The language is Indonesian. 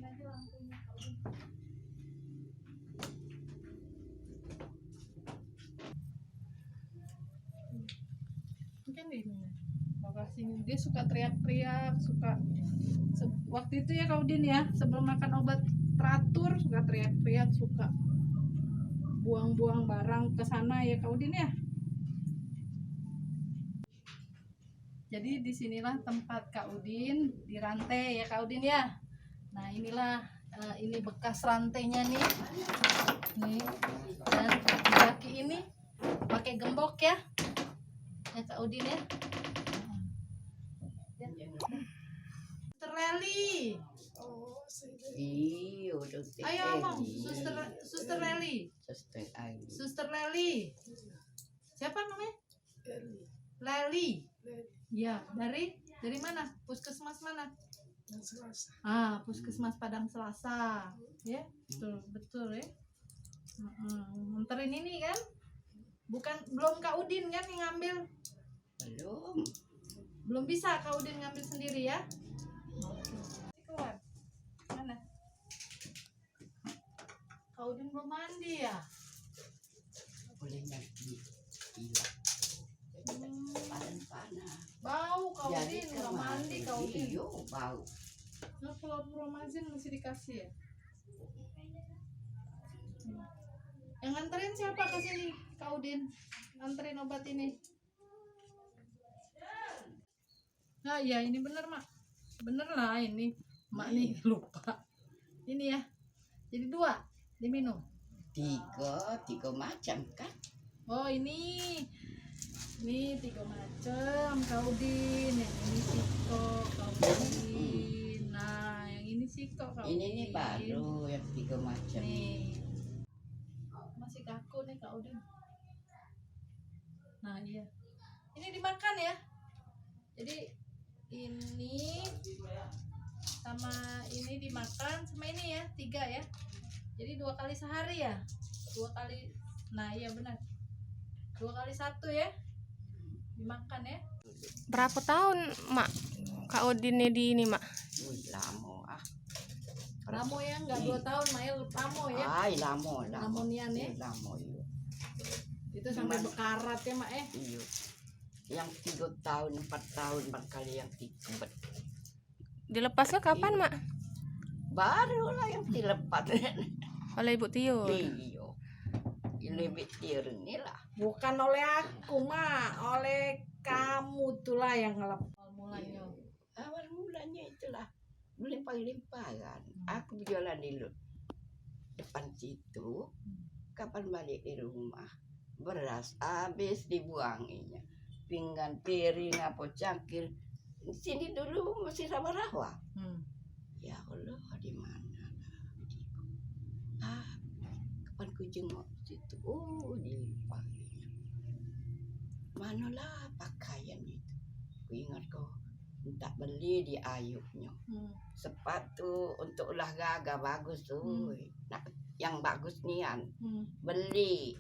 matiin aja lampunya. Mungkin ini bapak sini dia suka teriak-teriak, suka waktu itu ya Kak Udin ya, sebelum makan obat teratur suka teriak-teriak, suka buang-buang barang ke sana ya Kak Udin ya. Jadi disinilah tempat Kak Udin dirantai ya Kak Udin ya. Nah inilah ini bekas rantainya nih. Nih dan di kaki ini pakai gembok ya. Ya Kak Udin ya. Suster Leli. Iya, udah Ayo ngomong, Suster Leli. Suster Leli. Siapa namanya? Leli. Ya, dari mana? Puskesmas mana? Puskesmas Padang Selasa. Ya, betul ya. Nganterin ini kan? Belum Kak Udin kan yang ngambil? Belum bisa Kak Udin ngambil sendiri ya? Keluar. Mana? Kak Udin belum mandi ya? Boleh mandi. Panas. Bau Kak Udin, nggak mandi Kak Udin. Iya, bau. Nah, kalau promazin masih dikasih ya? Yang nganterin siapa ke sini Kak Udin? Nganterin obat ini. Nah iya ini bener mak. Bener lah ini. Mak nih lupa. Ini ya. Jadi 2 diminum. 3 macam kan? Oh ini 3 macam Kak Udin. Yang ini Siko Kak Udin. Nah yang ini Siko Kak Udin. Ini baru yang 3 macam. Nih. Masih kaku nih Kak Udin. Nah iya. Ini dimakan ya. Jadi ini sama ini dimakan sama ini ya 3 ya. Jadi 2 kali sehari ya. 2 kali. Nah iya benar. 2 kali 1 ya. Dimakan ya. Berapa tahun mak Kak Udin di ini mak? Lama Lamo ya enggak 2 tahun Mael lamo ya. Lama. Lamonian ya. Lama iya. Itu sampai bekarat ya mak ya. Iya. Yang 3 tahun, 4 tahun barangkali yang 3. Dilepasnya kapan mak? Baru lah yang dilepas. Oleh Ibu Tio. Iya. Lebih tirni lah. Bukan oleh aku mak, oleh kamu itulah yang ngelepal mulanya. Awal mulanya itulah melimpah-limpah kan. Aku jualan di depan situ. Kapan balik di rumah? Beras habis dibuanginya. Pinggan, piring, apa cangkir. Sini dulu masih rawa-rawa. Ya Allah, di mana? Kapan ku jenguk situ? Oh, dilimpah. Manalah pakaian itu? Ku ingat kau tak beli di Ayubnya. Sepatu untuk olahraga bagus tuh. Nah, yang bagus nian. Beli